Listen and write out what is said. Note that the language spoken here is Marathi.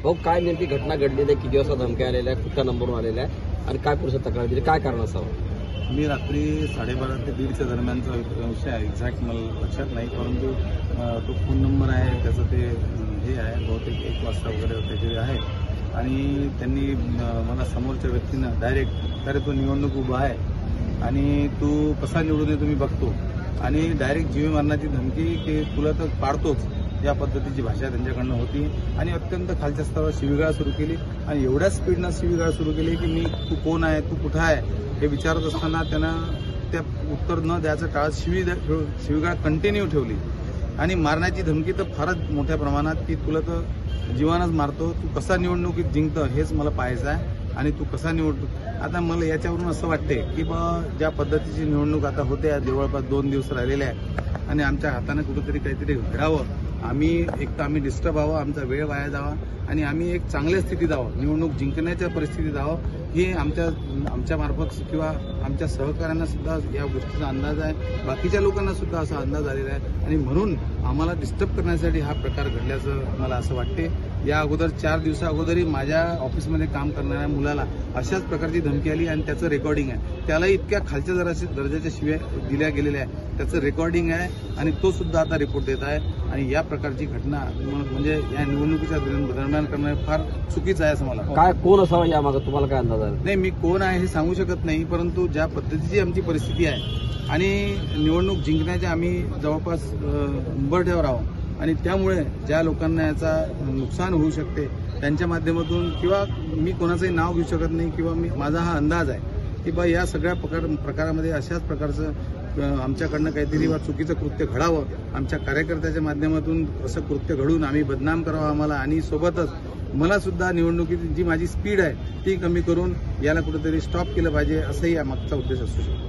भाऊ काय नेमकी घटना घडलेली आहे, किती वाजता धमक्या आलेल्या आहे, कुठल्या नंबरवर आलेल्या आहे आणि काय पुरुष तक्रार दिली, काय कारण असावं? मी रात्री 12:30 ते 1:30च्या दरम्यानचा विषय आहे, एक्झॅक्ट मला लक्षात नाही, परंतु तो फोन नंबर आहे त्याचं ते हे आहे, बहुतेक 1 वाजता वगैरे काहीतरी आहे. आणि त्यांनी मला समोरच्या व्यक्तीनं डायरेक्ट अरे तो निवडणूक उभा आहे आणि तू कसा निवडून येतो मी बघतो, आणि डायरेक्ट जीवे मारण्याची धमकी की तुला तर पाडतोच, या पद्धतीची भाषा त्यांच्याकडनं होती. आणि अत्यंत खालच्या स्तरावर शिवीगाळ सुरू केली आणि एवढ्या स्पीडनं शिवीगाळ सुरू केली की मी तू कोण आहे, तू कुठं आहे हे विचारत असताना त्यानं त्या उत्तर न द्यायचं टाळत शिवीगाळ कंटिन्यू ठेवली. आणि मारण्याची धमकी तर फारच मोठ्या प्रमाणात की तुला तर जीवानच मारतो, तू कसा निवडणुकीत जिंकतं हेच मला पाहायचं आहे आणि तू कसा निवडतो. आता मला याच्यावरून असं वाटते की ज्या पद्धतीची निवडणूक आता होते, जवळपास 2 दिवस राहिलेले आहे आणि आमच्या हाताने कुठेतरी काहीतरी घडावं, आम्ही डिस्टर्ब व्हावं, आमचा वेळ वाया जावा आणि आम्ही एक चांगल्या स्थितीत आहोत, निवडणूक जिंकण्याच्या परिस्थितीत आहोत, हे आमच्या मार्फत किंवा आमच्या सहकाऱ्यांना सुद्धा या गोष्टीचा अंदाज आहे, बाकीच्या लोकांना सुद्धा असा अंदाज आलेला आहे. आणि म्हणून आम्हाला डिस्टर्ब करण्यासाठी हा प्रकार घडल्याचं मला असं वाटते. या अगोदर 4 दिवसा अगोदरही माझ्या ऑफिसमध्ये काम करणाऱ्या मुलाला अशाच प्रकारची धमकी आली आणि त्याचं रेकॉर्डिंग आहे, त्यालाही इतक्या खालच्या दर्जाच्या शिव्या दिल्या गेलेल्या आहे, त्याचं रेकॉर्डिंग आहे आणि तो सुद्धा आता रिपोर्ट देत आहे. आणि या प्रकारची घटना म्हणजे या निवडणुकीच्या दरम्यान करणं फार चुकीचं आहे असं मला. काय कोण असावं यामागे तुम्हाला काय अंदाज आहे? नाही, मी कोण आहे हे सांगू शकत नाही, परंतु ज्या पद्धतीची आमची परिस्थिती आहे आणि निवडणूक जिंकण्याच्या आम्ही जवळपास उंबरठ्यावर आहोत आणि त्यामुळे ज्या लोकांना याचा नुकसान होऊ शकते त्यांच्या माध्यमातून, किंवा मी कोणाचंही नाव घेऊ शकत नाही, किंवा माझा हा अंदाज आहे की या सगळ्या प्रकारामध्ये अशाच प्रकारचं आमच्याकडनं काहीतरी चुकीचं कृत्य घडावं, आमच्या कार्यकर्त्याच्या माध्यमातून असं कृत्य घडून आम्ही बदनाम करावं आम्हाला, आणि सोबतच मला सुद्धा निवडणुकीत जी माझी स्पीड आहे ती कमी करून याला कुठेतरी स्टॉप केलं पाहिजे, असाही मागचा उद्देश असू शकतो.